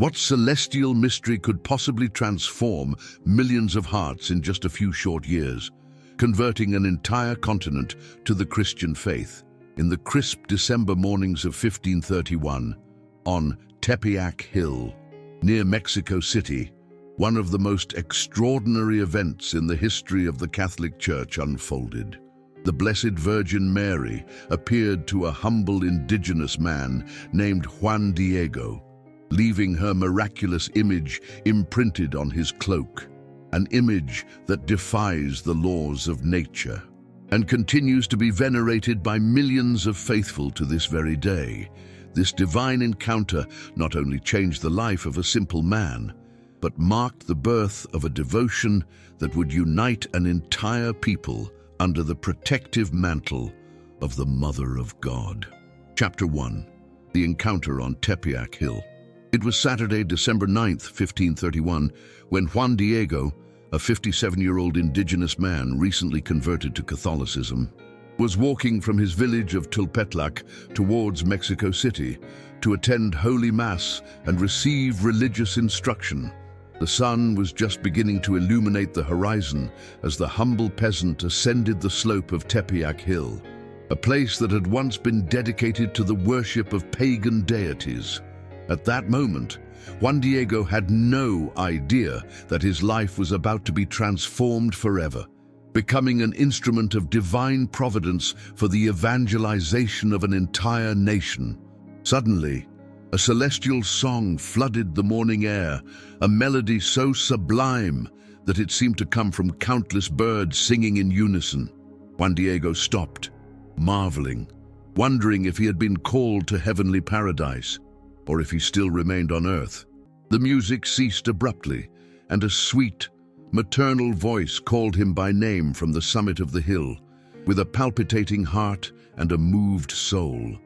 What celestial mystery could possibly transform millions of hearts in just a few short years, converting an entire continent to the Christian faith? In the crisp December mornings of 1531, on Tepeyac Hill, near Mexico City, one of the most extraordinary events in the history of the Catholic Church unfolded. The Blessed Virgin Mary appeared to a humble indigenous man named Juan Diego, leaving her miraculous image imprinted on his cloak, an image that defies the laws of nature and continues to be venerated by millions of faithful to this very day. This divine encounter not only changed the life of a simple man, but marked the birth of a devotion that would unite an entire people under the protective mantle of the Mother of God. Chapter 1. The Encounter on Tepeyac Hill. It was Saturday, December 9th, 1531, when Juan Diego, a 57-year-old indigenous man recently converted to Catholicism, was walking from his village of Tepeyac towards Mexico City to attend Holy Mass and receive religious instruction. The sun was just beginning to illuminate the horizon as the humble peasant ascended the slope of Tepeyac Hill, a place that had once been dedicated to the worship of pagan deities. At that moment, Juan Diego had no idea that his life was about to be transformed forever, becoming an instrument of divine providence for the evangelization of an entire nation. Suddenly, a celestial song flooded the morning air, a melody so sublime that it seemed to come from countless birds singing in unison. Juan Diego stopped, marveling, wondering if he had been called to heavenly paradise, or if he still remained on earth. The music ceased abruptly, and a sweet, maternal voice called him by name from the summit of the hill, with a palpitating heart and a moved soul.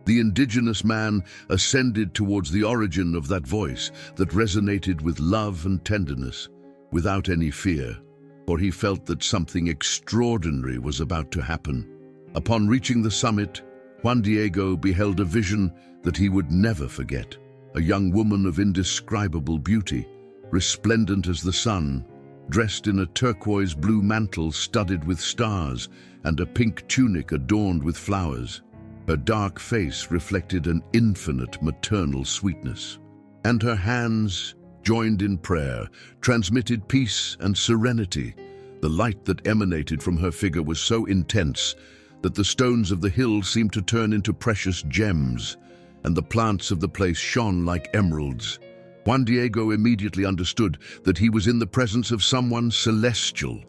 The indigenous man ascended towards the origin of that voice that resonated with love and tenderness, without any fear, for he felt that something extraordinary was about to happen. Upon reaching the summit, Juan Diego beheld a vision that he would never forget. A young woman of indescribable beauty, resplendent as the sun, dressed in a turquoise blue mantle studded with stars and a pink tunic adorned with flowers. Her dark face reflected an infinite maternal sweetness, and her hands, joined in prayer, transmitted peace and serenity. The light that emanated from her figure was so intense that the stones of the hill seemed to turn into precious gems, and the plants of the place shone like emeralds. Juan Diego immediately understood that he was in the presence of someone celestial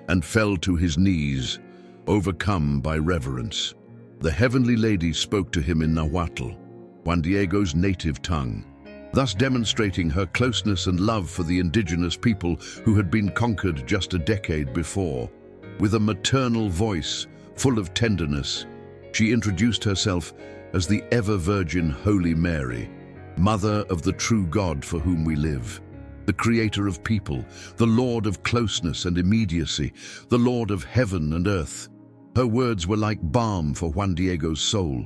and fell to his knees, overcome by reverence. The heavenly lady spoke to him in Nahuatl, Juan Diego's native tongue, thus demonstrating her closeness and love for the indigenous people who had been conquered just a decade before. With a maternal voice full of tenderness, she introduced herself as the ever-Virgin Holy Mary, Mother of the true God for whom we live, the Creator of people, the Lord of closeness and immediacy, the Lord of heaven and earth. Her words were like balm for Juan Diego's soul,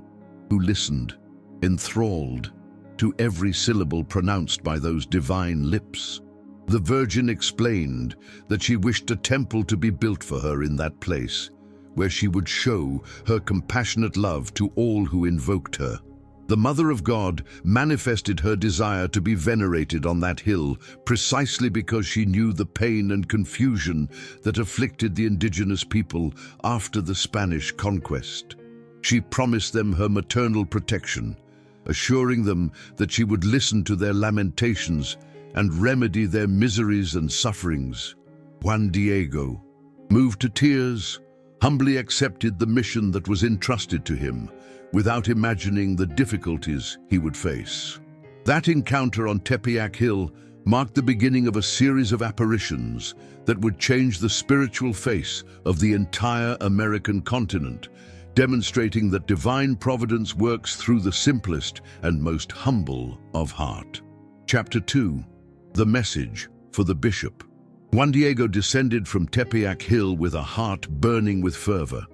who listened, enthralled, to every syllable pronounced by those divine lips. The Virgin explained that she wished a temple to be built for her in that place, where she would show her compassionate love to all who invoked her. The Mother of God manifested her desire to be venerated on that hill precisely because she knew the pain and confusion that afflicted the indigenous people after the Spanish conquest. She promised them her maternal protection, assuring them that she would listen to their lamentations and remedy their miseries and sufferings. Juan Diego, moved to tears, humbly accepted the mission that was entrusted to him, without imagining the difficulties he would face. That encounter on Tepeyac Hill marked the beginning of a series of apparitions that would change the spiritual face of the entire American continent, demonstrating that divine providence works through the simplest and most humble of heart. Chapter 2. The Message for the Bishop. Juan Diego descended from Tepeyac Hill with a heart burning with fervor,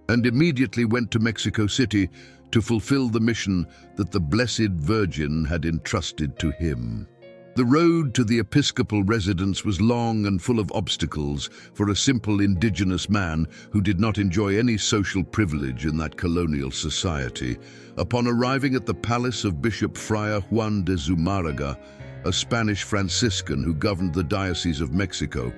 and immediately went to Mexico City to fulfill the mission that the Blessed Virgin had entrusted to him. The road to the episcopal residence was long and full of obstacles for a simple indigenous man who did not enjoy any social privilege in that colonial society. Upon arriving at the palace of Bishop Friar Juan de Zumárraga, a Spanish Franciscan who governed the Diocese of Mexico,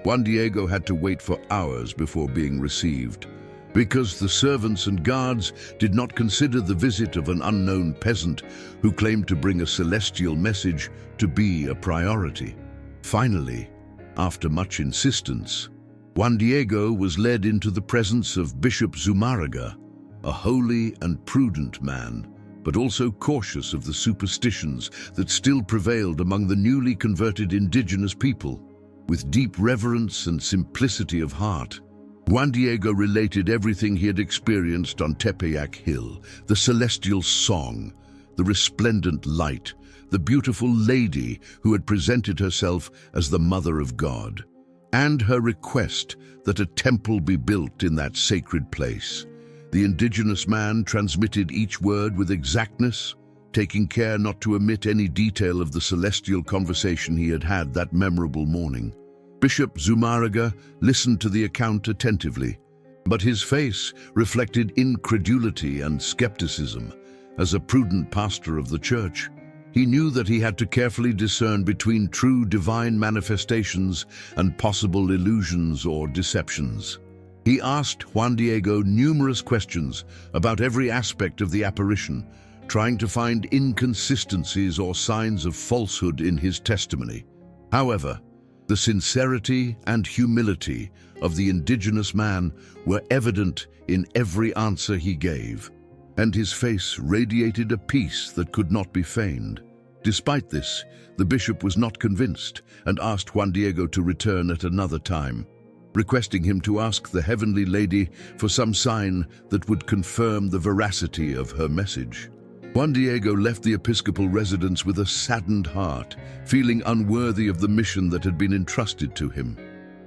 Juan Diego had to wait for hours before being received, because the servants and guards did not consider the visit of an unknown peasant who claimed to bring a celestial message to be a priority. Finally, after much insistence, Juan Diego was led into the presence of Bishop Zumárraga, a holy and prudent man, but also cautious of the superstitions that still prevailed among the newly converted indigenous people. With deep reverence and simplicity of heart, Juan Diego related everything he had experienced on Tepeyac Hill: the celestial song, the resplendent light, the beautiful lady who had presented herself as the Mother of God, and her request that a temple be built in that sacred place. The indigenous man transmitted each word with exactness, taking care not to omit any detail of the celestial conversation he had had that memorable morning. Bishop Zumárraga listened to the account attentively, but his face reflected incredulity and skepticism. As a prudent pastor of the church, he knew that he had to carefully discern between true divine manifestations and possible illusions or deceptions. He asked Juan Diego numerous questions about every aspect of the apparition, trying to find inconsistencies or signs of falsehood in his testimony. However, the sincerity and humility of the indigenous man were evident in every answer he gave, and his face radiated a peace that could not be feigned. Despite this, the bishop was not convinced and asked Juan Diego to return at another time, requesting him to ask the Heavenly Lady for some sign that would confirm the veracity of her message. Juan Diego left the episcopal residence with a saddened heart, feeling unworthy of the mission that had been entrusted to him.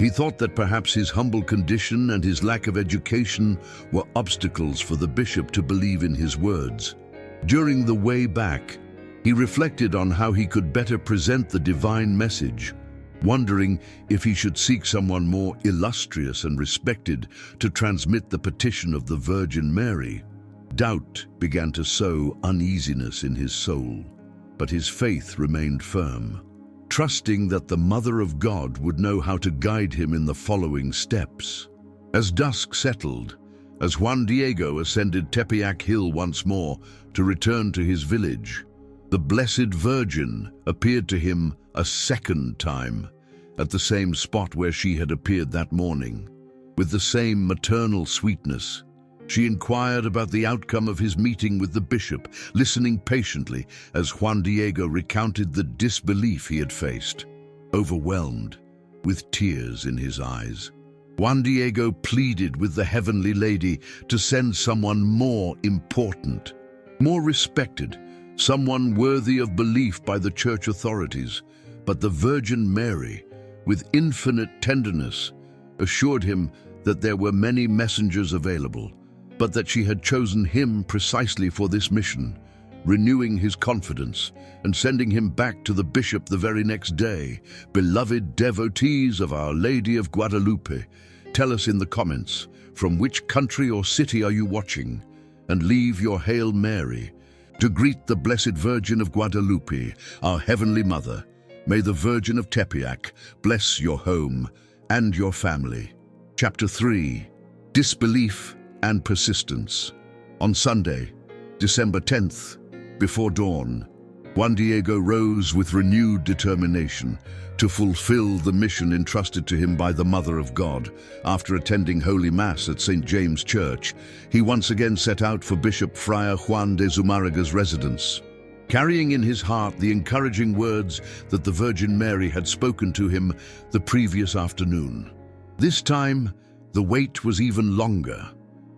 He thought that perhaps his humble condition and his lack of education were obstacles for the bishop to believe in his words. During the way back, he reflected on how he could better present the divine message, wondering if he should seek someone more illustrious and respected to transmit the petition of the Virgin Mary. Doubt began to sow uneasiness in his soul, but his faith remained firm, trusting that the Mother of God would know how to guide him in the following steps. As dusk settled, as Juan Diego ascended Tepeyac Hill once more to return to his village, the Blessed Virgin appeared to him a second time, at the same spot where she had appeared that morning. With the same maternal sweetness, she inquired about the outcome of his meeting with the bishop, listening patiently as Juan Diego recounted the disbelief he had faced. Overwhelmed, with tears in his eyes, Juan Diego pleaded with the Heavenly Lady to send someone more important, more respected, someone worthy of belief by the church authorities. But the Virgin Mary, with infinite tenderness, assured him that there were many messengers available, but that she had chosen him precisely for this mission, renewing his confidence and sending him back to the bishop the very next day. Beloved devotees of Our Lady of Guadalupe, tell us in the comments, from which country or city are you watching? And leave your Hail Mary to greet the Blessed Virgin of Guadalupe, our Heavenly Mother. May the Virgin of Tepeyac bless your home and your family. Chapter 3. Disbelief and Persistence. On Sunday, December 10th, before dawn, Juan Diego rose with renewed determination to fulfill the mission entrusted to him by the Mother of God. After attending Holy Mass at St. James Church, he once again set out for Bishop Friar Juan de Zumárraga's residence, carrying in his heart the encouraging words that the Virgin Mary had spoken to him the previous afternoon. This time, the wait was even longer,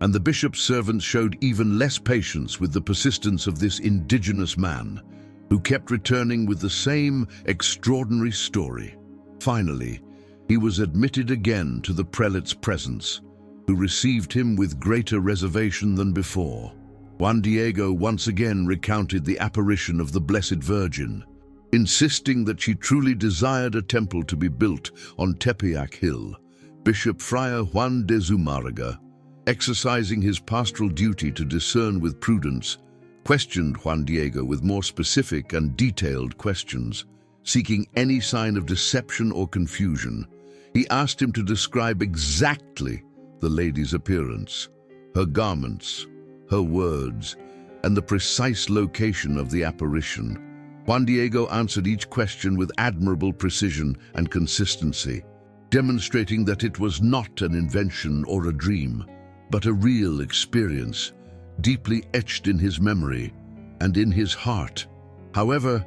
and the bishop's servants showed even less patience with the persistence of this indigenous man, who kept returning with the same extraordinary story. Finally, he was admitted again to the prelate's presence, who received him with greater reservation than before. Juan Diego once again recounted the apparition of the Blessed Virgin, insisting that she truly desired a temple to be built on Tepeyac Hill. Bishop Friar Juan de Zumárraga, exercising his pastoral duty to discern with prudence, questioned Juan Diego with more specific and detailed questions, seeking any sign of deception or confusion. He asked him to describe exactly the lady's appearance, her garments, her words, and the precise location of the apparition. Juan Diego answered each question with admirable precision and consistency, demonstrating that it was not an invention or a dream, but a real experience, deeply etched in his memory and in his heart. However,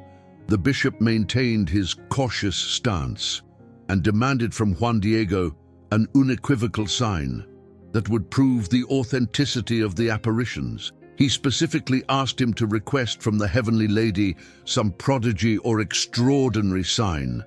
the bishop maintained his cautious stance and demanded from Juan Diego an unequivocal sign that would prove the authenticity of the apparitions. He specifically asked him to request from the Heavenly Lady some prodigy or extraordinary sign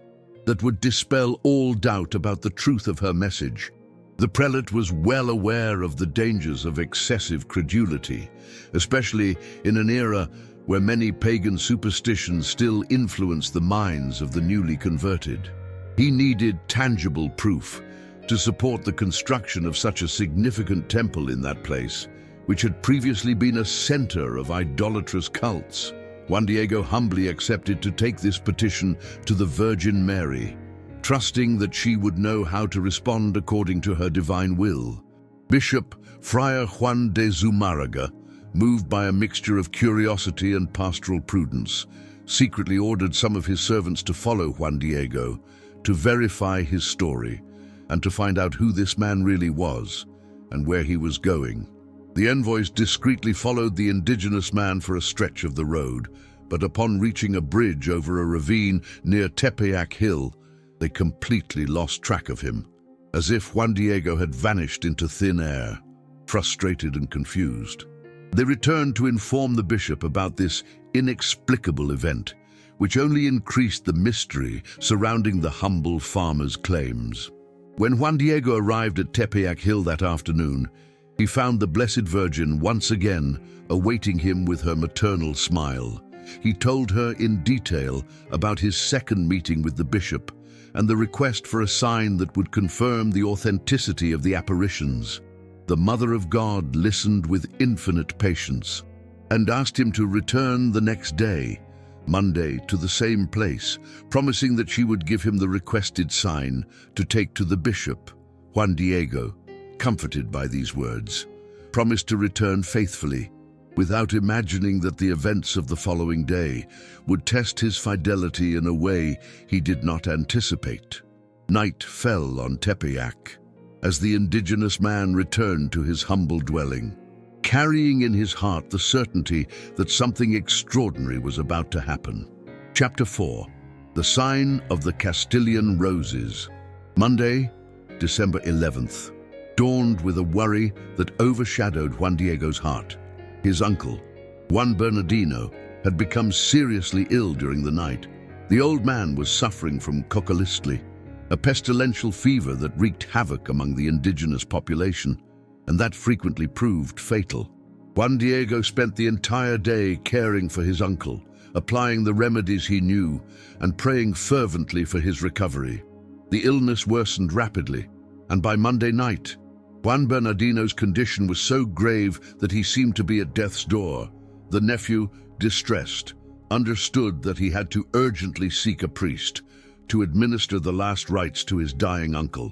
that would dispel all doubt about the truth of her message. The prelate was well aware of the dangers of excessive credulity, especially in an era where many pagan superstitions still influence the minds of the newly converted. He needed tangible proof to support the construction of such a significant temple in that place, which had previously been a center of idolatrous cults. Juan Diego humbly accepted to take this petition to the Virgin Mary, trusting that she would know how to respond according to her divine will. Bishop Friar Juan de Zumárraga, moved by a mixture of curiosity and pastoral prudence, secretly ordered some of his servants to follow Juan Diego, to verify his story, and to find out who this man really was and where he was going. The envoys discreetly followed the indigenous man for a stretch of the road, but upon reaching a bridge over a ravine near Tepeyac Hill, they completely lost track of him, as if Juan Diego had vanished into thin air, frustrated and confused. They returned to inform the bishop about this inexplicable event, which only increased the mystery surrounding the humble farmer's claims. When Juan Diego arrived at Tepeyac Hill that afternoon, he found the Blessed Virgin once again awaiting him with her maternal smile. He told her in detail about his second meeting with the bishop and the request for a sign that would confirm the authenticity of the apparitions. The Mother of God listened with infinite patience and asked him to return the next day, Monday, to the same place, promising that she would give him the requested sign to take to the bishop. Juan Diego, comforted by these words, promised to return faithfully, without imagining that the events of the following day would test his fidelity in a way he did not anticipate. Night fell on Tepeyac as the indigenous man returned to his humble dwelling, carrying in his heart the certainty that something extraordinary was about to happen. Chapter 4. The Sign of the Castilian Roses. Monday, December 11th, dawned with a worry that overshadowed Juan Diego's heart. His uncle, Juan Bernardino, had become seriously ill during the night. The old man was suffering from cloak, a pestilential fever that wreaked havoc among the indigenous population, and that frequently proved fatal. Juan Diego spent the entire day caring for his uncle, applying the remedies he knew, and praying fervently for his recovery. The illness worsened rapidly, and by Monday night, Juan Bernardino's condition was so grave that he seemed to be at death's door. The nephew, distressed, understood that he had to urgently seek a priest to administer the last rites to his dying uncle.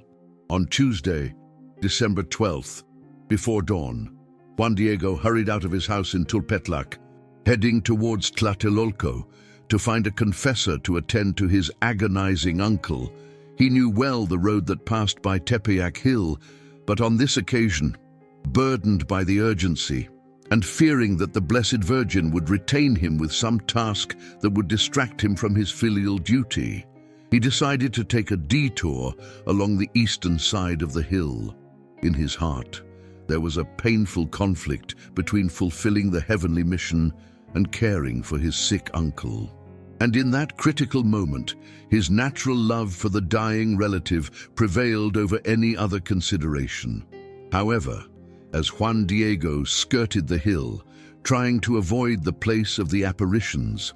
On Tuesday, December 12th, before dawn, Juan Diego hurried out of his house in Tulpetlac, heading towards Tlatelolco to find a confessor to attend to his agonizing uncle. He knew well the road that passed by Tepeyac Hill, but on this occasion, burdened by the urgency and fearing that the Blessed Virgin would retain him with some task that would distract him from his filial duty, he decided to take a detour along the eastern side of the hill. In his heart, there was a painful conflict between fulfilling the heavenly mission and caring for his sick uncle. And in that critical moment, his natural love for the dying relative prevailed over any other consideration. However, as Juan Diego skirted the hill, trying to avoid the place of the apparitions,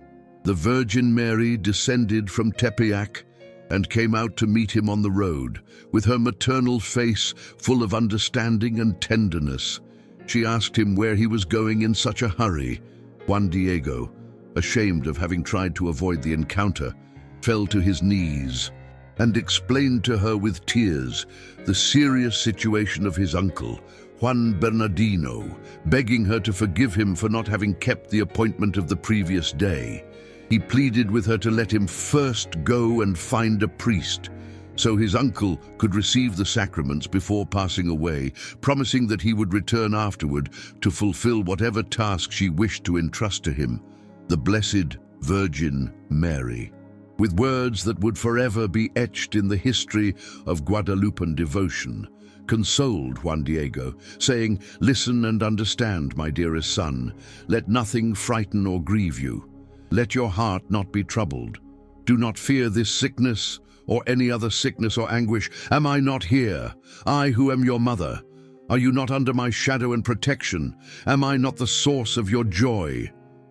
The Virgin Mary descended from Tepeyac and came out to meet him on the road, with her maternal face full of understanding and tenderness. She asked him where he was going in such a hurry. Juan Diego, ashamed of having tried to avoid the encounter, fell to his knees and explained to her with tears the serious situation of his uncle, Juan Bernardino, begging her to forgive him for not having kept the appointment of the previous day. He pleaded with her to let him first go and find a priest, so his uncle could receive the sacraments before passing away, promising that he would return afterward to fulfill whatever task she wished to entrust to him, the Blessed Virgin Mary. With words that would forever be etched in the history of Guadalupan devotion, consoled Juan Diego, saying, "Listen and understand, my dearest son. Let nothing frighten or grieve you. Let your heart not be troubled. Do not fear this sickness or any other sickness or anguish. Am I not here, I who am your mother? Are you not under my shadow and protection? Am I not the source of your joy?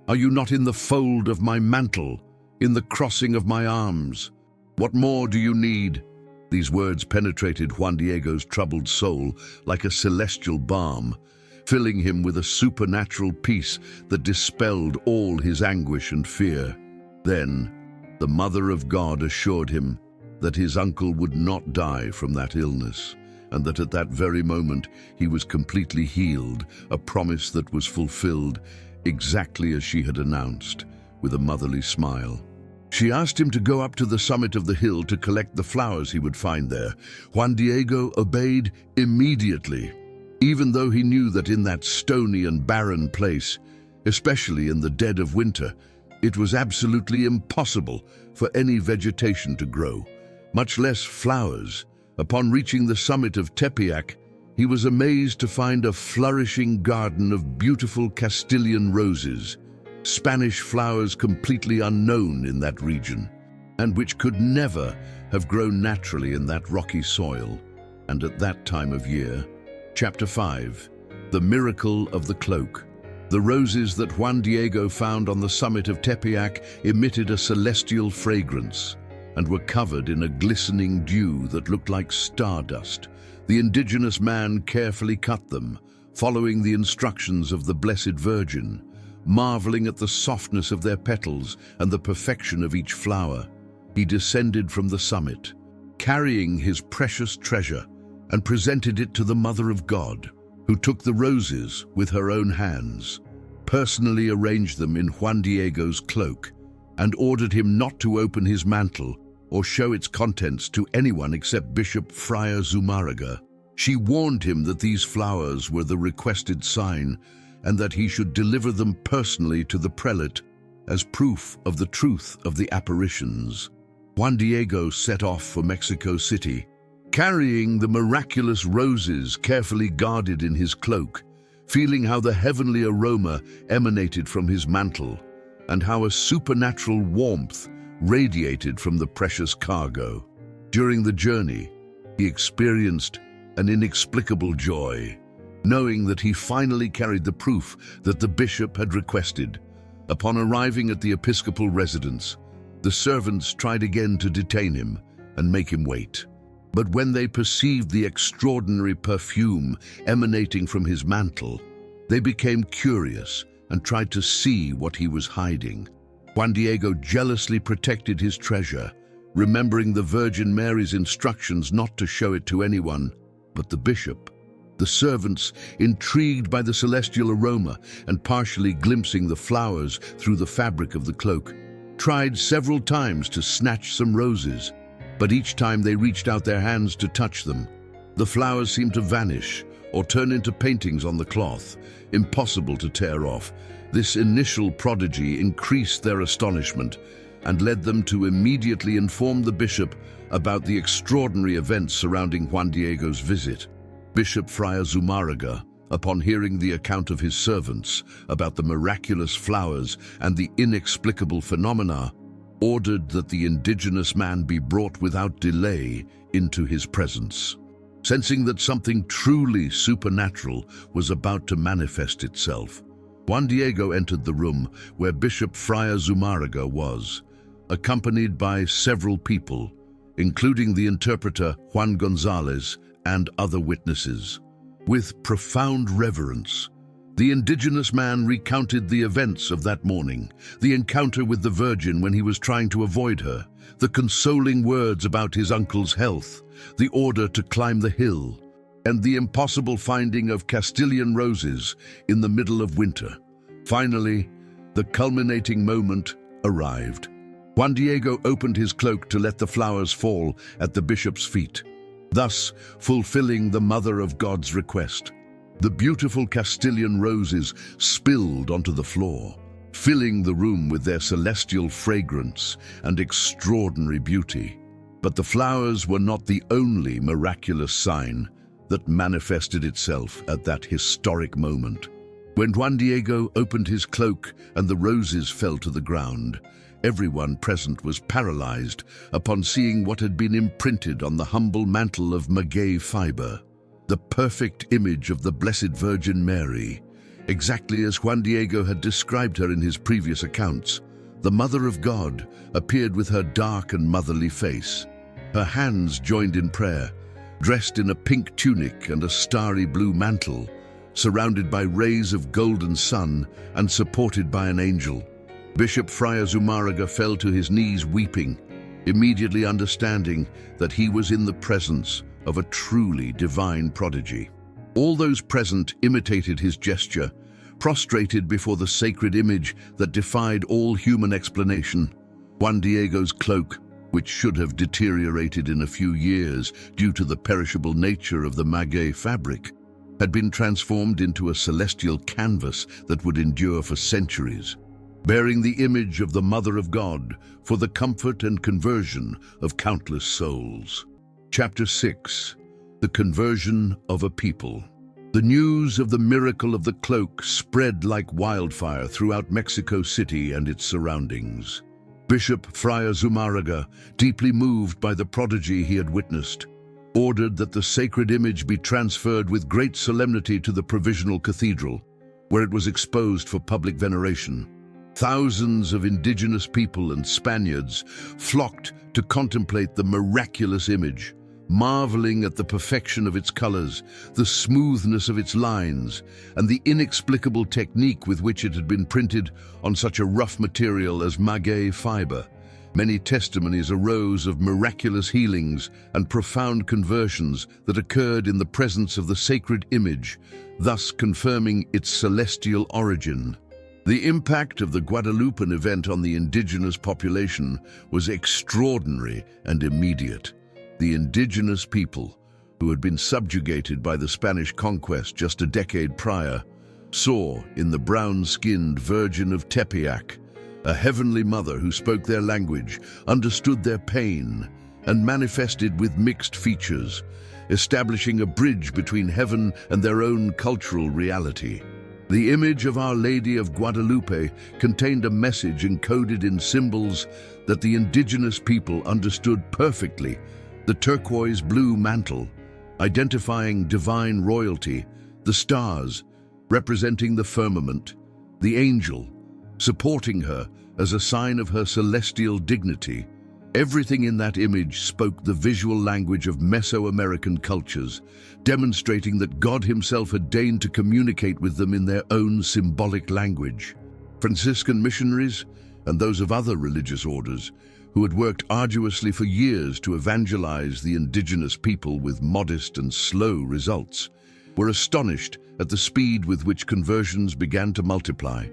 Are you not in the fold of my mantle, in the crossing of my arms? What more do you need?" These words penetrated Juan Diego's troubled soul like a celestial balm, filling him with a supernatural peace that dispelled all his anguish and fear. Then, the Mother of God assured him that his uncle would not die from that illness, and that at that very moment he was completely healed, a promise that was fulfilled exactly as she had announced, with a motherly smile. She asked him to go up to the summit of the hill to collect the flowers he would find there. Juan Diego obeyed immediately, even though he knew that in that stony and barren place, especially in the dead of winter, it was absolutely impossible for any vegetation to grow, much less flowers. Upon reaching the summit of Tepeyac, he was amazed to find a flourishing garden of beautiful Castilian roses, Spanish flowers completely unknown in that region, and which could never have grown naturally in that rocky soil, and at that time of year. Chapter 5. The Miracle of the Cloak. The roses that Juan Diego found on the summit of Tepeyac emitted a celestial fragrance and were covered in a glistening dew that looked like stardust. The indigenous man carefully cut them, following the instructions of the Blessed Virgin, marveling at the softness of their petals and the perfection of each flower. He descended from the summit, carrying his precious treasure, and presented it to the Mother of God, who took the roses with her own hands, personally arranged them in Juan Diego's cloak, and ordered him not to open his mantle or show its contents to anyone except Bishop Friar Zumárraga. She warned him that these flowers were the requested sign and that he should deliver them personally to the prelate as proof of the truth of the apparitions. Juan Diego set off for Mexico City, carrying the miraculous roses carefully guarded in his cloak, feeling how the heavenly aroma emanated from his mantle and how a supernatural warmth radiated from the precious cargo. During the journey, he experienced an inexplicable joy, knowing that he finally carried the proof that the bishop had requested. Upon arriving at the episcopal residence, the servants tried again to detain him and make him wait. But when they perceived the extraordinary perfume emanating from his mantle, they became curious and tried to see what he was hiding. Juan Diego jealously protected his treasure, remembering the Virgin Mary's instructions not to show it to anyone but the bishop. The servants, intrigued by the celestial aroma and partially glimpsing the flowers through the fabric of the cloak, tried several times to snatch some roses, but each time they reached out their hands to touch them, the flowers seemed to vanish or turn into paintings on the cloth, impossible to tear off. This initial prodigy increased their astonishment and led them to immediately inform the bishop about the extraordinary events surrounding Juan Diego's visit. Bishop Friar Zumárraga, upon hearing the account of his servants about the miraculous flowers and the inexplicable phenomena, ordered that the indigenous man be brought without delay into his presence. Sensing that something truly supernatural was about to manifest itself, Juan Diego entered the room where Bishop Friar Zumárraga was, accompanied by several people, including the interpreter Juan González and other witnesses. With profound reverence, the indigenous man recounted the events of that morning, the encounter with the Virgin when he was trying to avoid her, the consoling words about his uncle's health, the order to climb the hill, and the impossible finding of Castilian roses in the middle of winter. Finally, the culminating moment arrived. Juan Diego opened his cloak to let the flowers fall at the bishop's feet, thus fulfilling the Mother of God's request. The beautiful Castilian roses spilled onto the floor, filling the room with their celestial fragrance and extraordinary beauty. But the flowers were not the only miraculous sign that manifested itself at that historic moment. When Juan Diego opened his cloak and the roses fell to the ground, everyone present was paralyzed upon seeing what had been imprinted on the humble mantle of maguey fiber, the perfect image of the Blessed Virgin Mary, exactly as Juan Diego had described her in his previous accounts. The Mother of God appeared with her dark and motherly face, her hands joined in prayer, dressed in a pink tunic and a starry blue mantle, surrounded by rays of golden sun and supported by an angel. Bishop Friar Zumárraga fell to his knees weeping, immediately understanding that he was in the presence of a truly divine prodigy. All those present imitated his gesture, prostrated before the sacred image that defied all human explanation. Juan Diego's cloak, which should have deteriorated in a few years due to the perishable nature of the maguey fabric, had been transformed into a celestial canvas that would endure for centuries, bearing the image of the Mother of God for the comfort and conversion of countless souls. Chapter 6. The Conversion of a People. The news of the miracle of the cloak spread like wildfire throughout Mexico City and its surroundings. Bishop Friar Zumárraga, deeply moved by the prodigy he had witnessed, ordered that the sacred image be transferred with great solemnity to the provisional cathedral, where it was exposed for public veneration. Thousands of indigenous people and Spaniards flocked to contemplate the miraculous image, marveling at the perfection of its colors, the smoothness of its lines, and the inexplicable technique with which it had been printed on such a rough material as maguey fiber. Many testimonies arose of miraculous healings and profound conversions that occurred in the presence of the sacred image, thus confirming its celestial origin. The impact of the Guadalupan event on the indigenous population was extraordinary and immediate. The indigenous people, who had been subjugated by the Spanish conquest just a decade prior, saw in the brown-skinned Virgin of Tepeyac a heavenly mother who spoke their language, understood their pain, and manifested with mixed features, establishing a bridge between heaven and their own cultural reality. The image of Our Lady of Guadalupe contained a message encoded in symbols that the indigenous people understood perfectly: the turquoise blue mantle, identifying divine royalty; the stars, representing the firmament; the angel, supporting her as a sign of her celestial dignity. Everything in that image spoke the visual language of Mesoamerican cultures, demonstrating that God himself had deigned to communicate with them in their own symbolic language. Franciscan missionaries, and those of other religious orders, who had worked arduously for years to evangelize the indigenous people with modest and slow results, were astonished at the speed with which conversions began to multiply.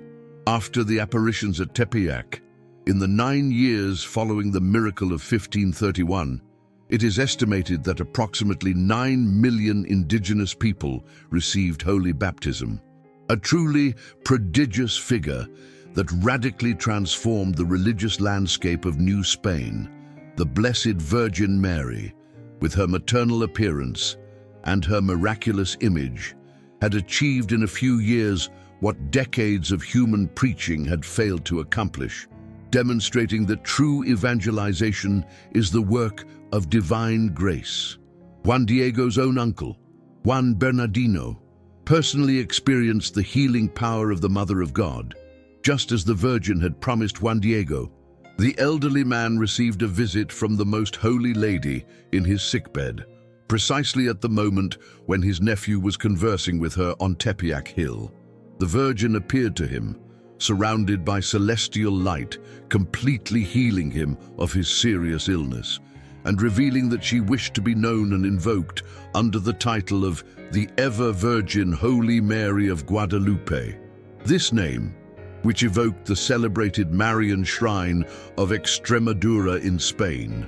After the apparitions at Tepeyac, in the 9 years following the miracle of 1531, it is estimated that approximately 9 million indigenous people received holy baptism, a truly prodigious figure that radically transformed the religious landscape of New Spain. The Blessed Virgin Mary, with her maternal appearance and her miraculous image, had achieved in a few years what decades of human preaching had failed to accomplish, demonstrating that true evangelization is the work of divine grace. Juan Diego's own uncle, Juan Bernardino, personally experienced the healing power of the Mother of God. Just as the Virgin had promised Juan Diego, the elderly man received a visit from the Most Holy Lady in his sickbed, precisely at the moment when his nephew was conversing with her on Tepeyac Hill. The Virgin appeared to him, surrounded by celestial light, completely healing him of his serious illness, and revealing that she wished to be known and invoked under the title of the Ever-Virgin Holy Mary of Guadalupe. This name, which evoked the celebrated Marian shrine of Extremadura in Spain,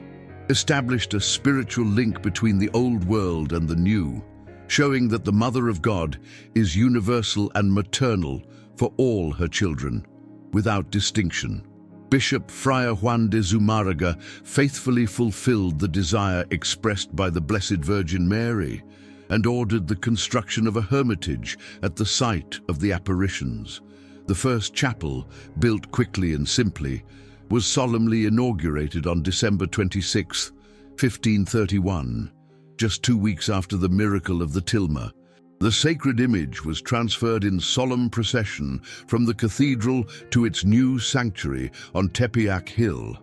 established a spiritual link between the old world and the new, showing that the Mother of God is universal and maternal for all her children, without distinction. Bishop Friar Juan de Zumárraga faithfully fulfilled the desire expressed by the Blessed Virgin Mary and ordered the construction of a hermitage at the site of the apparitions. The first chapel, built quickly and simply, was solemnly inaugurated on December 26, 1531, just 2 weeks after the miracle of the tilma. The sacred image was transferred in solemn procession from the cathedral to its new sanctuary on Tepeyac Hill,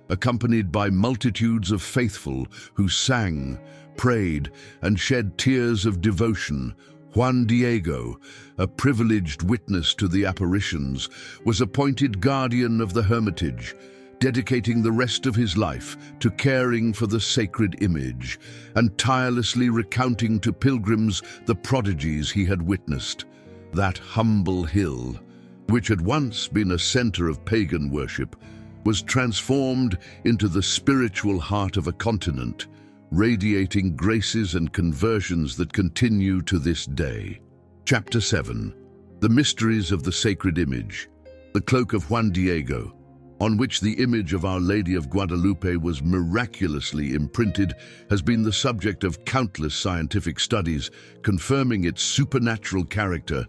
accompanied by multitudes of faithful who sang, prayed, and shed tears of devotion. Juan Diego, a privileged witness to the apparitions, was appointed guardian of the hermitage, dedicating the rest of his life to caring for the sacred image and tirelessly recounting to pilgrims the prodigies he had witnessed. That humble hill, which had once been a center of pagan worship, was transformed into the spiritual heart of a continent, radiating graces and conversions that continue to this day. Chapter 7. The Mysteries of the Sacred Image. The cloak of Juan Diego, on which the image of Our Lady of Guadalupe was miraculously imprinted, has been the subject of countless scientific studies, confirming its supernatural character.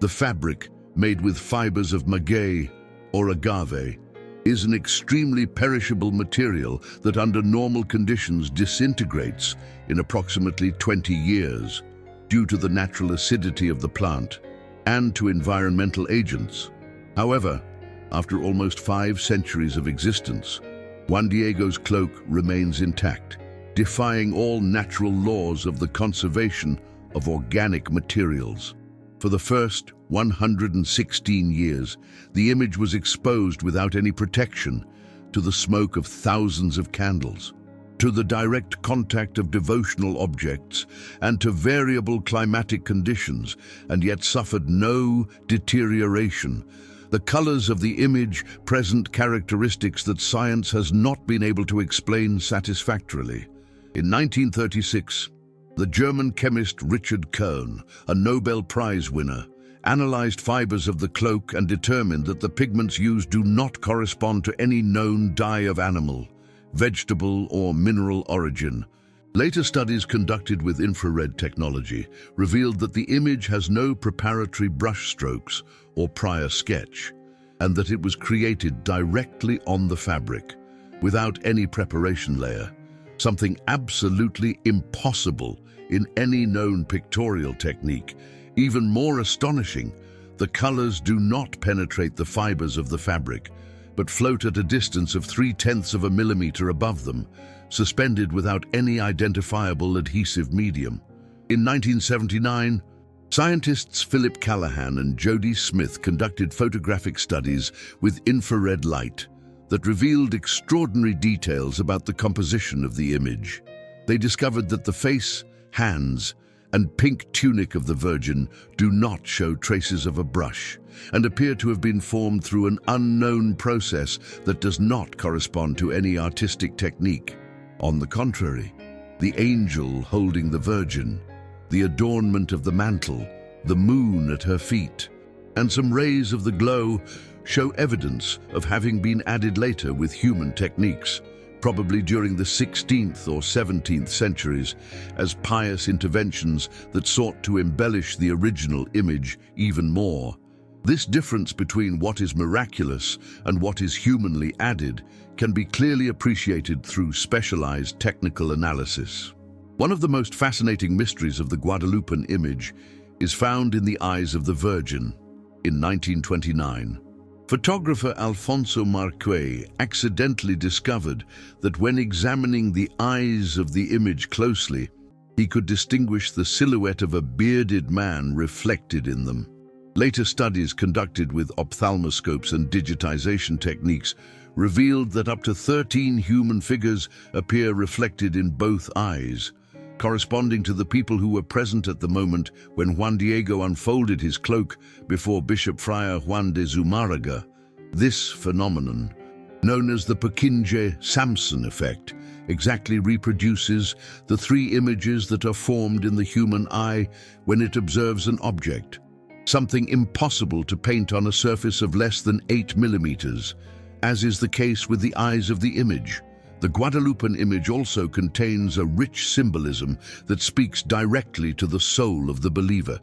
The fabric, made with fibers of maguey or agave, is an extremely perishable material that under normal conditions disintegrates in approximately 20 years due to the natural acidity of the plant and to environmental agents. However, after almost 5 centuries of existence, Juan Diego's cloak remains intact, defying all natural laws of the conservation of organic materials. For the first 116 years, the image was exposed without any protection to the smoke of thousands of candles, to the direct contact of devotional objects, and to variable climatic conditions, and yet suffered no deterioration. The colors of the image present characteristics that science has not been able to explain satisfactorily. In 1936, the German chemist Richard Kern, a Nobel Prize winner, analyzed fibers of the cloak and determined that the pigments used do not correspond to any known dye of animal, vegetable, or mineral origin. Later studies conducted with infrared technology revealed that the image has no preparatory brush strokes or prior sketch, and that it was created directly on the fabric, without any preparation layer, something absolutely impossible in any known pictorial technique. Even more astonishing, the colors do not penetrate the fibers of the fabric, but float at a distance of 0.3 of a millimeter above them, suspended without any identifiable adhesive medium. In 1979, scientists Philip Callahan and Jody Smith conducted photographic studies with infrared light that revealed extraordinary details about the composition of the image. They discovered that the face, hands, and pink tunic of the Virgin do not show traces of a brush and appear to have been formed through an unknown process that does not correspond to any artistic technique. On the contrary, the angel holding the Virgin, the adornment of the mantle, the moon at her feet, and some rays of the glow show evidence of having been added later with human techniques, probably during the 16th or 17th centuries, as pious interventions that sought to embellish the original image even more. This difference between what is miraculous and what is humanly added can be clearly appreciated through specialized technical analysis. One of the most fascinating mysteries of the Guadalupan image is found in the eyes of the Virgin. In 1929, photographer Alfonso Marquez accidentally discovered that when examining the eyes of the image closely, he could distinguish the silhouette of a bearded man reflected in them. Later studies conducted with ophthalmoscopes and digitization techniques revealed that up to 13 human figures appear reflected in both eyes, corresponding to the people who were present at the moment when Juan Diego unfolded his cloak before Bishop Friar Juan de Zumárraga. This phenomenon, known as the Purkinje-Samson effect, exactly reproduces the three images that are formed in the human eye when it observes an object, something impossible to paint on a surface of less than 8 millimeters, as is the case with the eyes of the image. The Guadalupan image also contains a rich symbolism that speaks directly to the soul of the believer.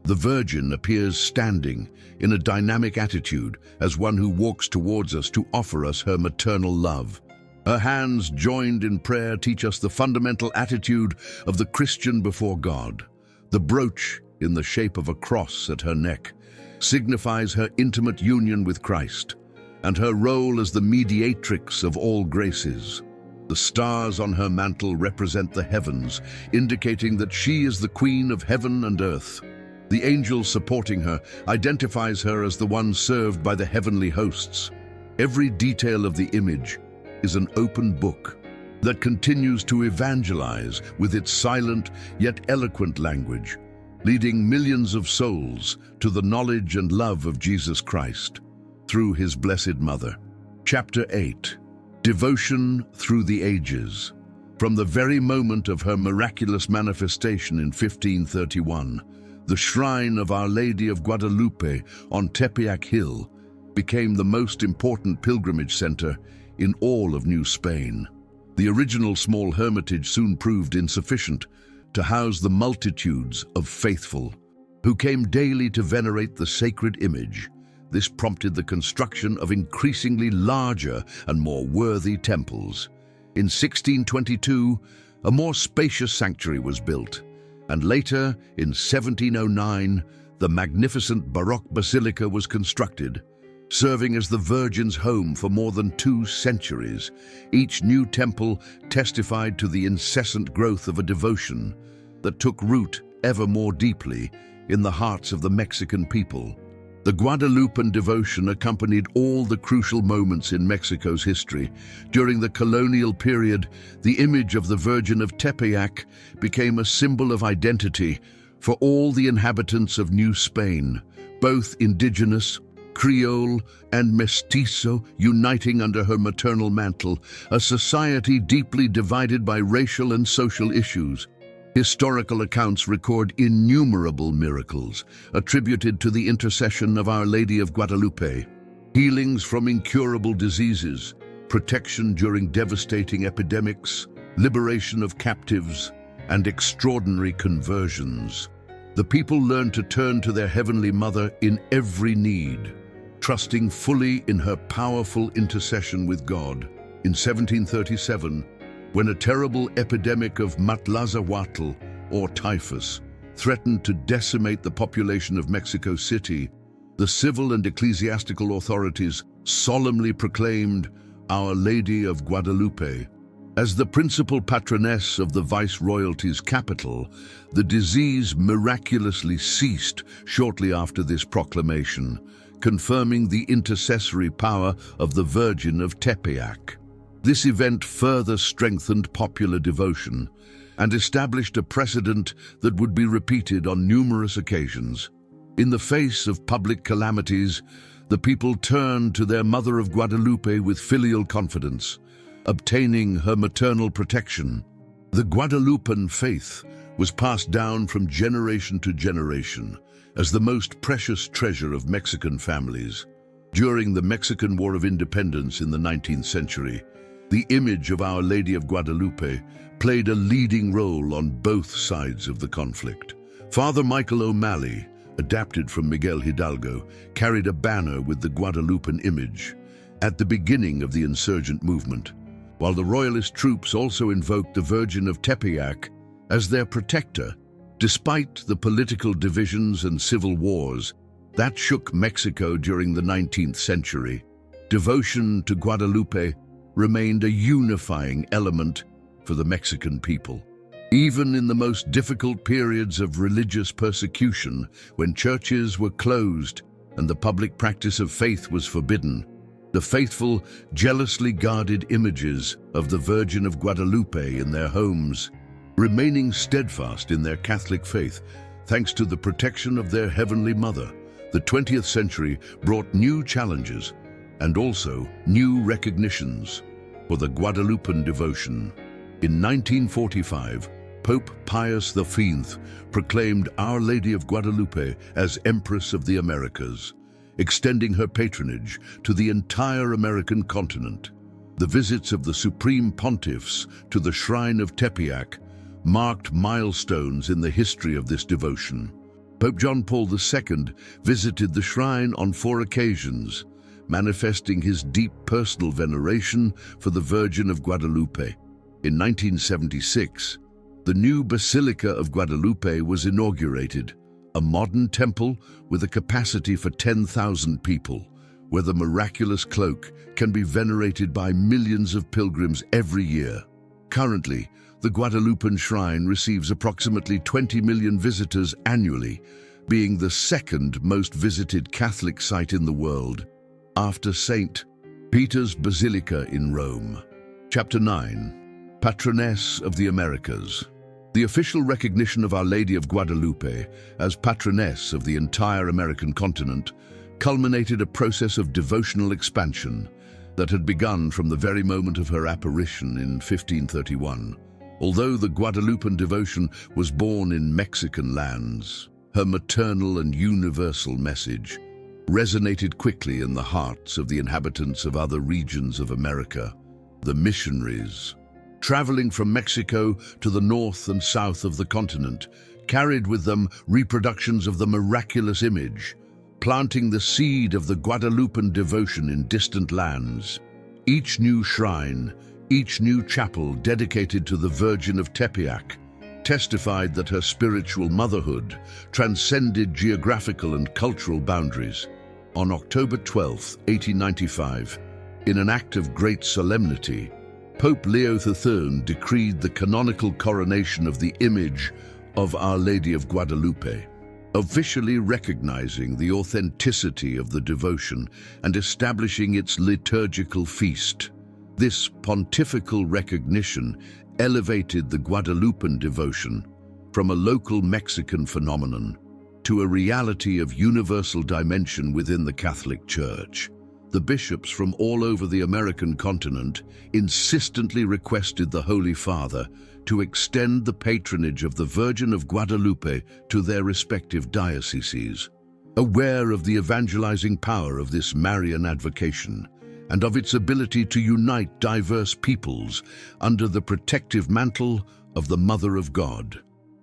The Virgin appears standing in a dynamic attitude as one who walks towards us to offer us her maternal love. Her hands joined in prayer teach us the fundamental attitude of the Christian before God. The brooch, in the shape of a cross at her neck, signifies her intimate union with Christ and her role as the mediatrix of all graces. The stars on her mantle represent the heavens, indicating that she is the Queen of heaven and earth. The angel supporting her identifies her as the one served by the heavenly hosts. Every detail of the image is an open book that continues to evangelize with its silent yet eloquent language, leading millions of souls to the knowledge and love of Jesus Christ through his Blessed Mother. Chapter 8. Devotion through the ages. From the very moment of her miraculous manifestation in 1531, the shrine of Our Lady of Guadalupe on Tepeyac Hill became the most important pilgrimage center in all of New Spain. The original small hermitage soon proved insufficient to house the multitudes of faithful who came daily to venerate the sacred image. This prompted the construction of increasingly larger and more worthy temples. In 1622, a more spacious sanctuary was built, and later, in 1709, the magnificent Baroque basilica was constructed, serving as the Virgin's home for more than 2 centuries. Each new temple testified to the incessant growth of a devotion that took root ever more deeply in the hearts of the Mexican people. The Guadalupan devotion accompanied all the crucial moments in Mexico's history. During the colonial period, the image of the Virgin of Tepeyac became a symbol of identity for all the inhabitants of New Spain, both indigenous, Creole, and mestizo, uniting under her maternal mantle, a society deeply divided by racial and social issues. Historical accounts record innumerable miracles attributed to the intercession of Our Lady of Guadalupe. Healings from incurable diseases, protection during devastating epidemics, liberation of captives, and extraordinary conversions. The people learned to turn to their Heavenly Mother in every need, trusting fully in her powerful intercession with God. In 1737, when a terrible epidemic of matlazahuatl, or typhus, threatened to decimate the population of Mexico City, the civil and ecclesiastical authorities solemnly proclaimed Our Lady of Guadalupe as the principal patroness of the viceroyalty's capital. The disease miraculously ceased shortly after this proclamation, confirming the intercessory power of the Virgin of Tepeyac. This event further strengthened popular devotion and established a precedent that would be repeated on numerous occasions. In the face of public calamities, the people turned to their Mother of Guadalupe with filial confidence, obtaining her maternal protection. The Guadalupan faith was passed down from generation to generation as the most precious treasure of Mexican families. During the Mexican War of Independence in the 19th century, the image of Our Lady of Guadalupe played a leading role on both sides of the conflict. Father Michael O'Malley, adapted from Miguel Hidalgo, carried a banner with the Guadalupan image at the beginning of the insurgent movement, while the royalist troops also invoked the Virgin of Tepeyac as their protector. Despite the political divisions and civil wars that shook Mexico during the 19th century, devotion to Guadalupe remained a unifying element for the Mexican people. Even in the most difficult periods of religious persecution, when churches were closed and the public practice of faith was forbidden, the faithful jealously guarded images of the Virgin of Guadalupe in their homes, remaining steadfast in their Catholic faith thanks to the protection of their Heavenly Mother. The 20th century brought new challenges and also new recognitions for the Guadalupan devotion. In 1945, Pope Pius V proclaimed Our Lady of Guadalupe as Empress of the Americas, extending her patronage to the entire American continent. The visits of the Supreme Pontiffs to the shrine of Tepeyac marked milestones in the history of this devotion. Pope John Paul II visited the shrine on 4 occasions, manifesting his deep personal veneration for the Virgin of Guadalupe. In 1976, the new Basilica of Guadalupe was inaugurated, a modern temple with a capacity for 10,000 people, where the miraculous cloak can be venerated by millions of pilgrims every year. Currently, the Guadalupan shrine receives approximately 20 million visitors annually, being the second most visited Catholic site in the world, after St. Peter's Basilica in Rome. Chapter 9. Patroness of the Americas. The official recognition of Our Lady of Guadalupe as Patroness of the entire American continent culminated a process of devotional expansion that had begun from the very moment of her apparition in 1531. Although the Guadalupan devotion was born in Mexican lands, her maternal and universal message resonated quickly in the hearts of the inhabitants of other regions of America. The missionaries, traveling from Mexico to the north and south of the continent, carried with them reproductions of the miraculous image, planting the seed of the Guadalupan devotion in distant lands. Each new shrine, each new chapel dedicated to the Virgin of Tepeyac, testified that her spiritual motherhood transcended geographical and cultural boundaries. On October 12, 1895, in an act of great solemnity, Pope Leo III decreed the canonical coronation of the image of Our Lady of Guadalupe, officially recognizing the authenticity of the devotion and establishing its liturgical feast. This pontifical recognition elevated the Guadalupan devotion from a local Mexican phenomenon to a reality of universal dimension within the Catholic Church. The bishops from all over the American continent insistently requested the Holy Father to extend the patronage of the Virgin of Guadalupe to their respective dioceses. Aware of the evangelizing power of this Marian advocation, and of its ability to unite diverse peoples under the protective mantle of the Mother of God.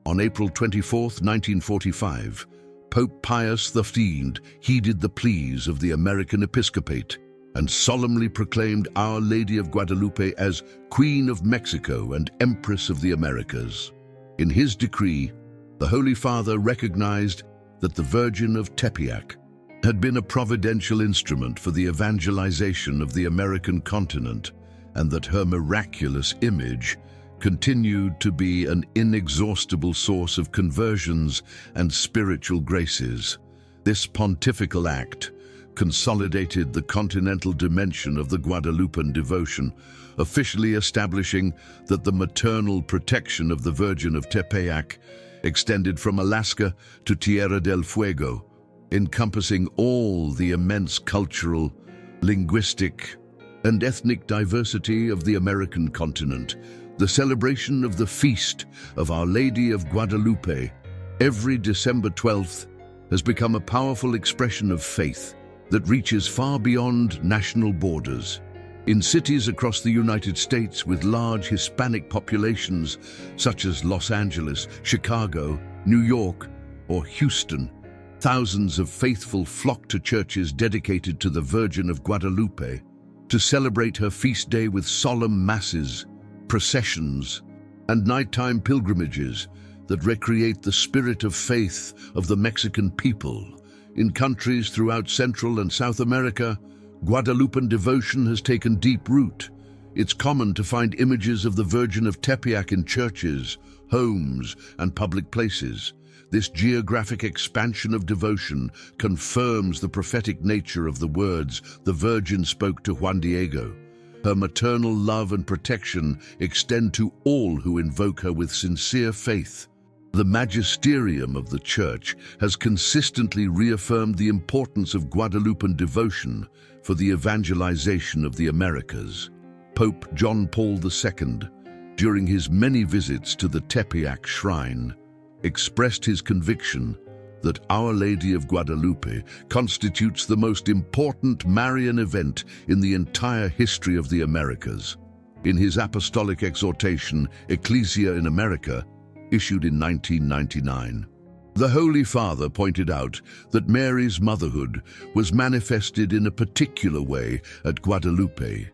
On April 24, 1945, Pope Pius V heeded the pleas of the American episcopate and solemnly proclaimed Our Lady of Guadalupe as Queen of Mexico and Empress of the Americas. In his decree, the Holy Father recognized that the Virgin of Tepeyac had been a providential instrument for the evangelization of the American continent, and that her miraculous image continued to be an inexhaustible source of conversions and spiritual graces. This pontifical act consolidated the continental dimension of the Guadalupan devotion, officially establishing that the maternal protection of the Virgin of Tepeyac extended from Alaska to Tierra del Fuego, encompassing all the immense cultural, linguistic, and ethnic diversity of the American continent. The celebration of the Feast of Our Lady of Guadalupe every December 12th has become a powerful expression of faith that reaches far beyond national borders. In cities across the United States with large Hispanic populations such as Los Angeles, Chicago, New York, or Houston, thousands of faithful flock to churches dedicated to the Virgin of Guadalupe to celebrate her feast day with solemn masses, processions, and nighttime pilgrimages that recreate the spirit of faith of the Mexican people. In countries throughout Central and South America, Guadalupan devotion has taken deep root. It's common to find images of the Virgin of Tepeyac in churches, homes, and public places. This geographic expansion of devotion confirms the prophetic nature of the words the Virgin spoke to Juan Diego. Her maternal love and protection extend to all who invoke her with sincere faith. The magisterium of the Church has consistently reaffirmed the importance of Guadalupan devotion for the evangelization of the Americas. Pope John Paul II, during his many visits to the Tepeyac Shrine, expressed his conviction that Our Lady of Guadalupe constitutes the most important Marian event in the entire history of the Americas. In his apostolic exhortation, Ecclesia in America, issued in 1999, the Holy Father pointed out that Mary's motherhood was manifested in a particular way at Guadalupe,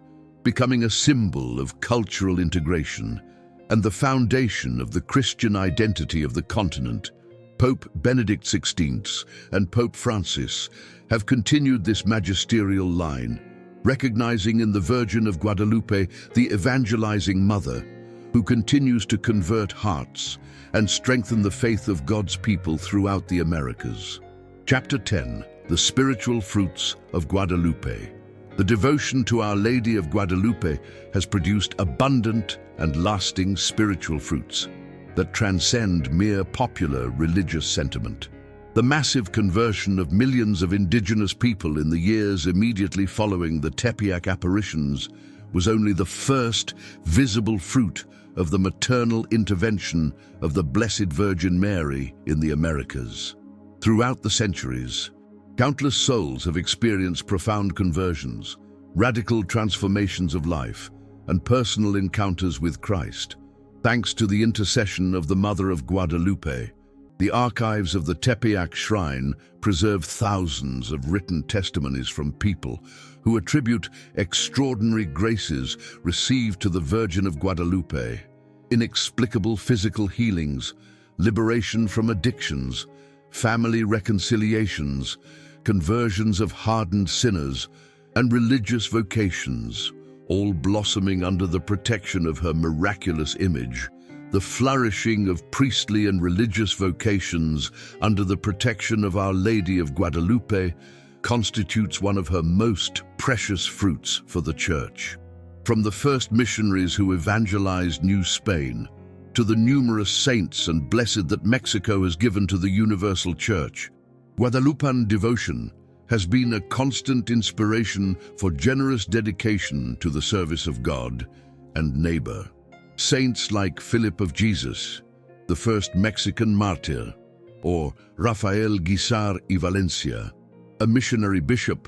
becoming a symbol of cultural integration and the foundation of the Christian identity of the continent. Pope Benedict XVI and Pope Francis have continued this magisterial line, recognizing in the Virgin of Guadalupe the evangelizing mother who continues to convert hearts and strengthen the faith of God's people throughout the Americas. Chapter 10. The Spiritual Fruits of Guadalupe. The devotion to Our Lady of Guadalupe has produced abundant and lasting spiritual fruits that transcend mere popular religious sentiment. The massive conversion of millions of indigenous people in the years immediately following the Tepeyac apparitions was only the first visible fruit of the maternal intervention of the Blessed Virgin Mary in the Americas. Throughout the centuries, countless souls have experienced profound conversions, radical transformations of life, and personal encounters with Christ. Thanks to the intercession of the Mother of Guadalupe, the archives of the Tepeyac Shrine preserve thousands of written testimonies from people who attribute extraordinary graces received to the Virgin of Guadalupe: inexplicable physical healings, liberation from addictions, family reconciliations, conversions of hardened sinners, and religious vocations, all blossoming under the protection of her miraculous image. The flourishing of priestly and religious vocations under the protection of Our Lady of Guadalupe constitutes one of her most precious fruits for the Church. From the first missionaries who evangelized New Spain, to the numerous saints and blessed that Mexico has given to the universal Church, Guadalupan devotion has been a constant inspiration for generous dedication to the service of God and neighbor. Saints like Philip of Jesus, the first Mexican martyr, or Rafael Guisar y Valencia, a missionary bishop,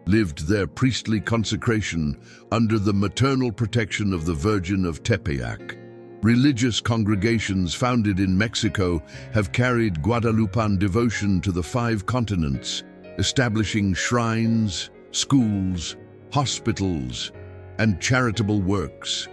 lived their priestly consecration under the maternal protection of the Virgin of Tepeyac. Religious congregations founded in Mexico have carried Guadalupan devotion to the 5 continents, establishing shrines, schools, hospitals, and charitable works.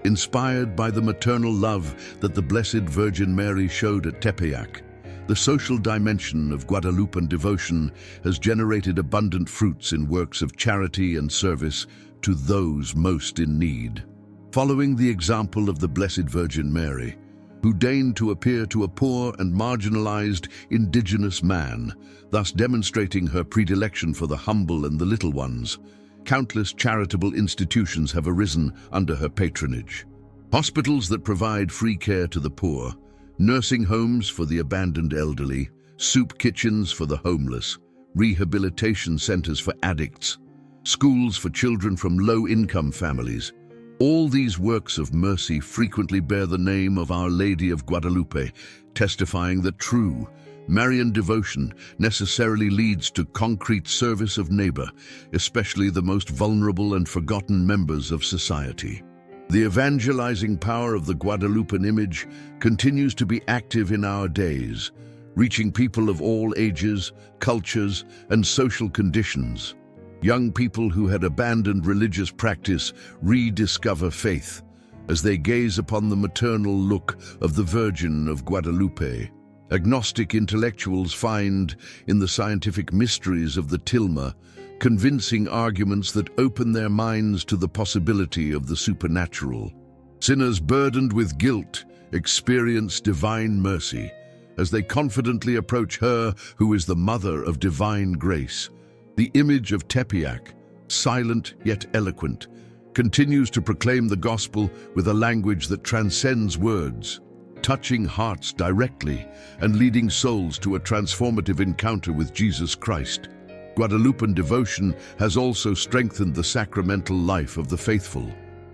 Inspired by the maternal love that the Blessed Virgin Mary showed at Tepeyac, the social dimension of Guadalupan devotion has generated abundant fruits in works of charity and service to those most in need. Following the example of the Blessed Virgin Mary, who deigned to appear to a poor and marginalized indigenous man, thus demonstrating her predilection for the humble and the little ones, countless charitable institutions have arisen under her patronage. Hospitals that provide free care to the poor, nursing homes for the abandoned elderly, soup kitchens for the homeless, rehabilitation centers for addicts, schools for children from low-income families. All these works of mercy frequently bear the name of Our Lady of Guadalupe, testifying that true Marian devotion necessarily leads to concrete service of neighbor, especially the most vulnerable and forgotten members of society. The evangelizing power of the Guadalupan image continues to be active in our days, reaching people of all ages, cultures, and social conditions. Young people who had abandoned religious practice rediscover faith, as they gaze upon the maternal look of the Virgin of Guadalupe. Agnostic intellectuals find in the scientific mysteries of the tilma convincing arguments that open their minds to the possibility of the supernatural. Sinners burdened with guilt experience divine mercy as they confidently approach her who is the mother of divine grace. The image of Tepeyac, silent yet eloquent, continues to proclaim the gospel with a language that transcends words, touching hearts directly and leading souls to a transformative encounter with Jesus Christ. Guadalupan devotion has also strengthened the sacramental life of the faithful,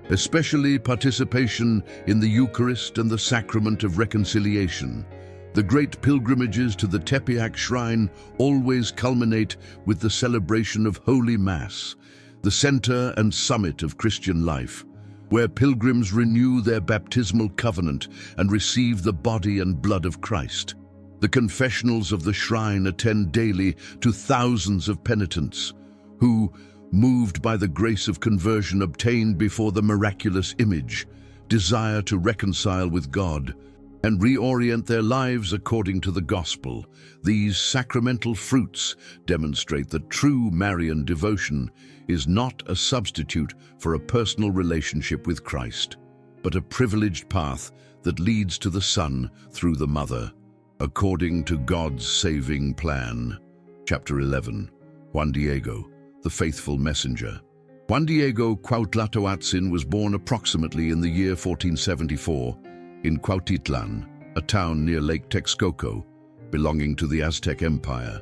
especially participation in the Eucharist and the sacrament of reconciliation. The great pilgrimages to the Tepeyac shrine always culminate with the celebration of Holy Mass, the center and summit of Christian life, where pilgrims renew their baptismal covenant and receive the body and blood of Christ. The confessionals of the shrine attend daily to thousands of penitents who, moved by the grace of conversion obtained before the miraculous image, desire to reconcile with God and reorient their lives according to the gospel. These sacramental fruits demonstrate that true Marian devotion is not a substitute for a personal relationship with Christ, but a privileged path that leads to the Son through the Mother, according to God's saving plan. Chapter 11. Juan Diego, the faithful messenger. Juan Diego Cuauhtlatoatzin was born approximately in the year 1474 in Cuautitlan, a town near Lake Texcoco, belonging to the Aztec Empire.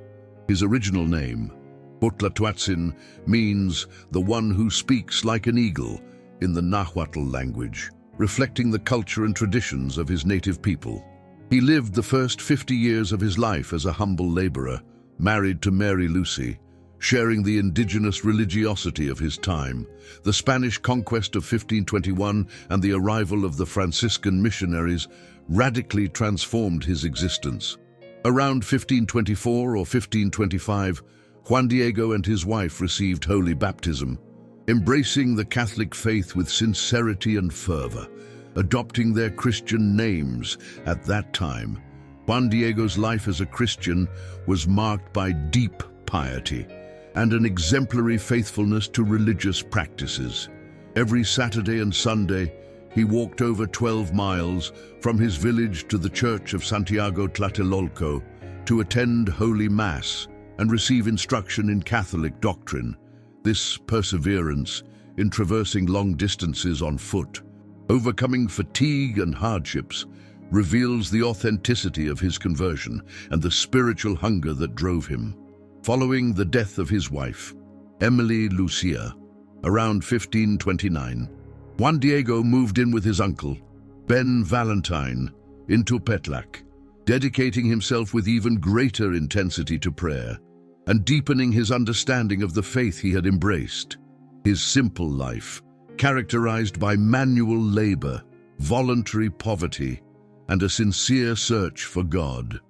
His original name, Cuauhtlatoatzin, means the one who speaks like an eagle in the Nahuatl language, reflecting the culture and traditions of his native people. He lived the first 50 years of his life as a humble laborer, married to Mary Lucy, sharing the indigenous religiosity of his time. The Spanish conquest of 1521 and the arrival of the Franciscan missionaries radically transformed his existence. Around 1524 or 1525, Juan Diego and his wife received holy baptism, embracing the Catholic faith with sincerity and fervor, adopting their Christian names. At that time, Juan Diego's life as a Christian was marked by deep piety and an exemplary faithfulness to religious practices. Every Saturday and Sunday, he walked over 12 miles from his village to the church of Santiago Tlatelolco to attend Holy Mass and receive instruction in Catholic doctrine. This perseverance in traversing long distances on foot, overcoming fatigue and hardships, reveals the authenticity of his conversion and the spiritual hunger that drove him. Following the death of his wife, Emily Lucia, around 1529, Juan Diego moved in with his uncle, Ben Valentine, into Tepeyac, dedicating himself with even greater intensity to prayer and deepening his understanding of the faith he had embraced. His simple life, characterized by manual labor, voluntary poverty, and a sincere search for God,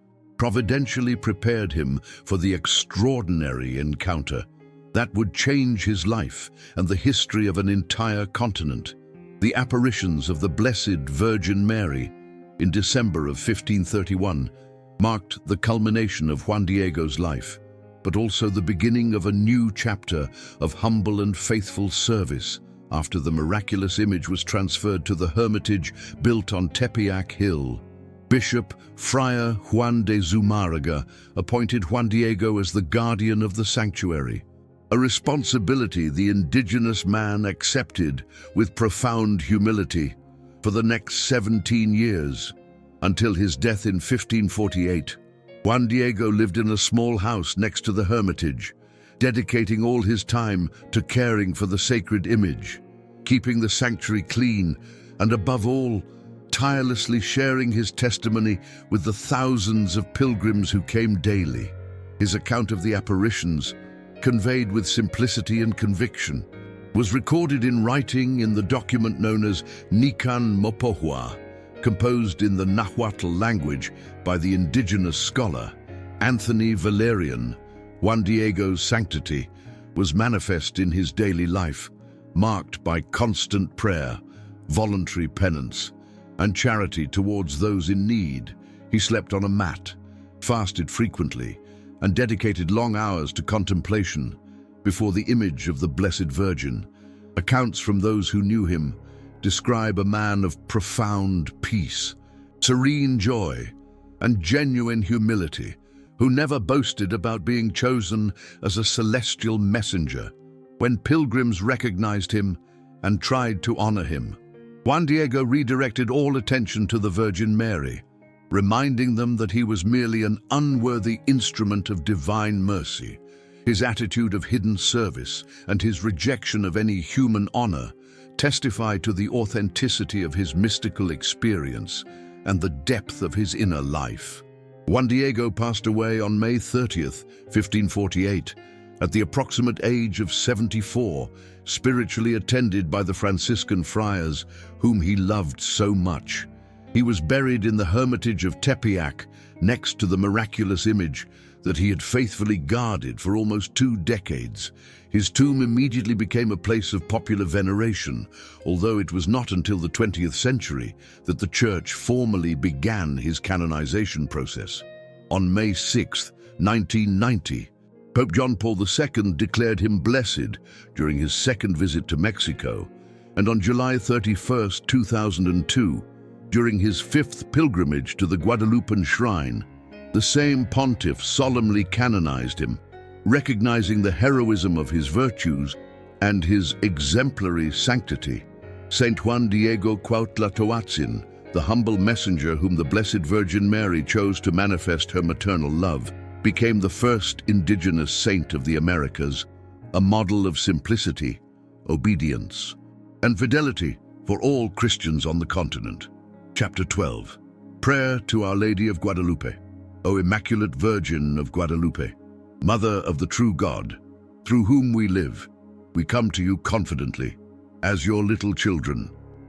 providentially prepared him for the extraordinary encounter that would change his life and the history of an entire continent. The apparitions of the Blessed Virgin Mary in December of 1531 marked the culmination of Juan Diego's life, but also the beginning of a new chapter of humble and faithful service after the miraculous image was transferred to the hermitage built on Tepeyac Hill. Bishop Friar Juan de Zumárraga appointed Juan Diego as the guardian of the sanctuary, a responsibility the indigenous man accepted with profound humility for the next 17 years. Until his death in 1548, Juan Diego lived in a small house next to the hermitage, dedicating all his time to caring for the sacred image, keeping the sanctuary clean, and above all, tirelessly sharing his testimony with the thousands of pilgrims who came daily. His account of the apparitions, conveyed with simplicity and conviction, was recorded in writing in the document known as Nican Mopohua, composed in the Nahuatl language by the indigenous scholar Anthony Valerian. Juan Diego's sanctity was manifest in his daily life, marked by constant prayer, voluntary penance, and charity towards those in need. He slept on a mat, fasted frequently, and dedicated long hours to contemplation before the image of the Blessed Virgin. Accounts from those who knew him describe a man of profound peace, serene joy, and genuine humility, who never boasted about being chosen as a celestial messenger when pilgrims recognized him and tried to honor him. Juan Diego redirected all attention to the Virgin Mary, reminding them that he was merely an unworthy instrument of divine mercy. His attitude of hidden service and his rejection of any human honor testify to the authenticity of his mystical experience and the depth of his inner life. Juan Diego passed away on May 30th, 1548, at the approximate age of 74, spiritually attended by the Franciscan friars whom he loved so much. He was buried in the hermitage of Tepeyac, next to the miraculous image that he had faithfully guarded for almost 2 decades. His tomb immediately became a place of popular veneration, although it was not until the 20th century that the Church formally began his canonization process. On May 6, 1990, Pope John Paul II declared him blessed during his second visit to Mexico, and on July 31, 2002, during his 5th pilgrimage to the Guadalupan shrine, the same pontiff solemnly canonized him, recognizing the heroism of his virtues and his exemplary sanctity. Saint Juan Diego Cuauhtlacoatzin, the humble messenger whom the Blessed Virgin Mary chose to manifest her maternal love, became the first indigenous saint of the Americas, a model of simplicity, obedience, and fidelity for all Christians on the continent. Chapter 12. Prayer to Our Lady of Guadalupe. O Immaculate Virgin of Guadalupe, Mother of the true God, through whom we live, we come to you confidently, as your little children,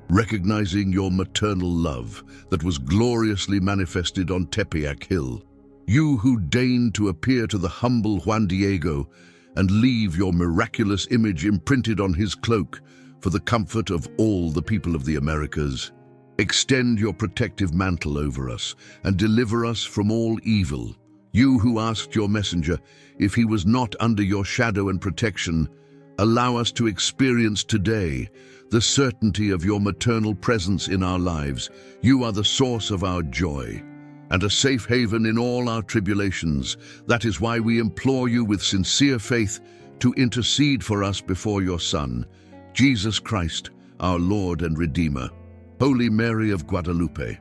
recognizing your maternal love that was gloriously manifested on Tepeyac Hill. You who deigned to appear to the humble Juan Diego and leave your miraculous image imprinted on his cloak for the comfort of all the people of the Americas. Extend your protective mantle over us and deliver us from all evil. You who asked your messenger if he was not under your shadow and protection, allow us to experience today the certainty of your maternal presence in our lives. You are the source of our joy and a safe haven in all our tribulations. That is why we implore you with sincere faith to intercede for us before your Son, Jesus Christ, our Lord and Redeemer. Holy Mary of Guadalupe,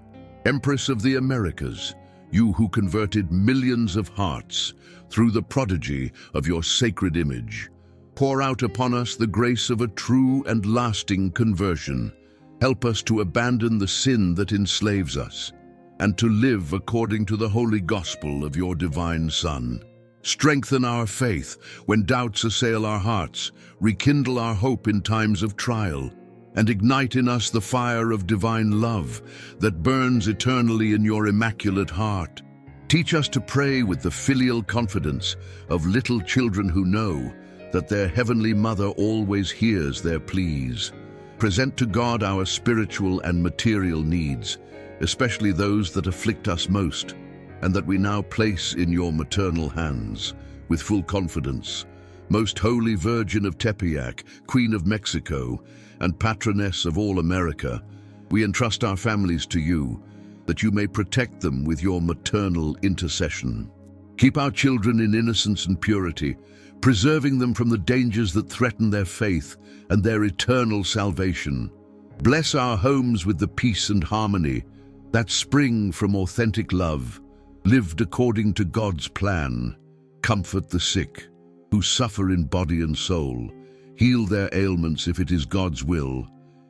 Empress of the Americas, you who converted millions of hearts through the prodigy of your sacred image, pour out upon us the grace of a true and lasting conversion. Help us to abandon the sin that enslaves us and to live according to the holy gospel of your divine Son. Strengthen our faith when doubts assail our hearts, rekindle our hope in times of trial, and ignite in us the fire of divine love that burns eternally in your immaculate heart. Teach us to pray with the filial confidence of little children who know that their Heavenly Mother always hears their pleas. Present to God our spiritual and material needs, especially those that afflict us most, and that we now place in your maternal hands with full confidence. Most Holy Virgin of Tepeyac, Queen of Mexico, and Patroness of all America, we entrust our families to you, that you may protect them with your maternal intercession. Keep our children in innocence and purity, preserving them from the dangers that threaten their faith and their eternal salvation. Bless our homes with the peace and harmony that spring from authentic love, lived according to God's plan. Comfort the sick, who suffer in body and soul, heal their ailments if it is God's will,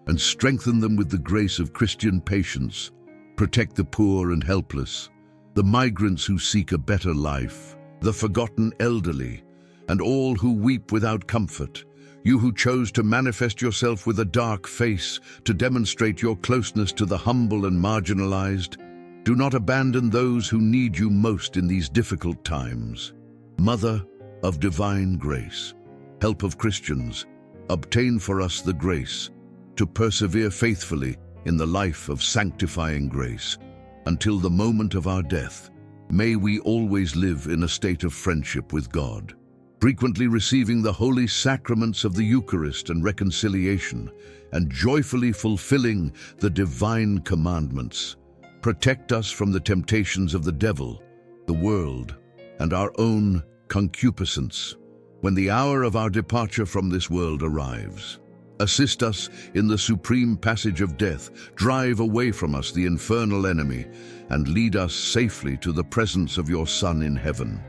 and strengthen them with the grace of Christian patience. Protect the poor and helpless, the migrants who seek a better life, the forgotten elderly, and all who weep without comfort. You who chose to manifest yourself with a dark face to demonstrate your closeness to the humble and marginalized, do not abandon those who need you most in these difficult times. Mother of divine grace, help of Christians, obtain for us the grace to persevere faithfully in the life of sanctifying grace. Until the moment of our death, may we always live in a state of friendship with God, frequently receiving the holy sacraments of the Eucharist and reconciliation, and joyfully fulfilling the divine commandments. Protect us from the temptations of the devil, the world, and our own concupiscence when the hour of our departure from this world arrives. Assist us in the supreme passage of death, drive away from us the infernal enemy, and lead us safely to the presence of your Son in heaven,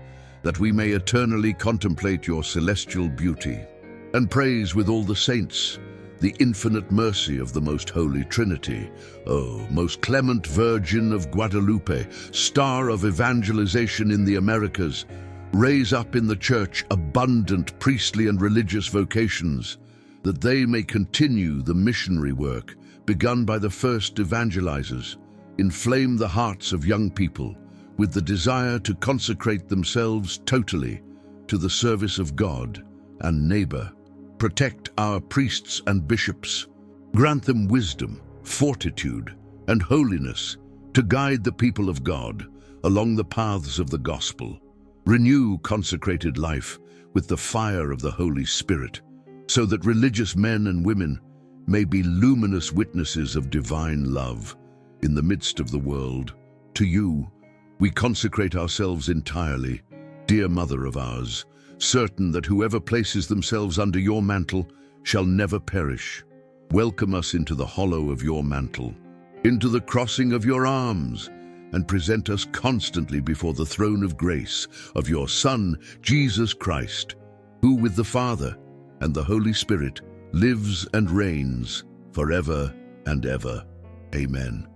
that we may eternally contemplate your celestial beauty, and praise with all the saints the infinite mercy of the most holy Trinity. O most clement Virgin of Guadalupe, star of evangelization in the Americas, raise up in the Church abundant priestly and religious vocations, that they may continue the missionary work begun by the first evangelizers, inflame the hearts of young people with the desire to consecrate themselves totally to the service of God and neighbor. Protect our priests and bishops. Grant them wisdom, fortitude, and holiness to guide the people of God along the paths of the gospel. Renew consecrated life with the fire of the Holy Spirit, so that religious men and women may be luminous witnesses of divine love in the midst of the world. To you, we consecrate ourselves entirely, dear Mother of ours, certain that whoever places themselves under your mantle shall never perish. Welcome us into the hollow of your mantle, into the crossing of your arms, and present us constantly before the throne of grace of your Son, Jesus Christ, who with the Father and the Holy Spirit lives and reigns forever and ever. Amen.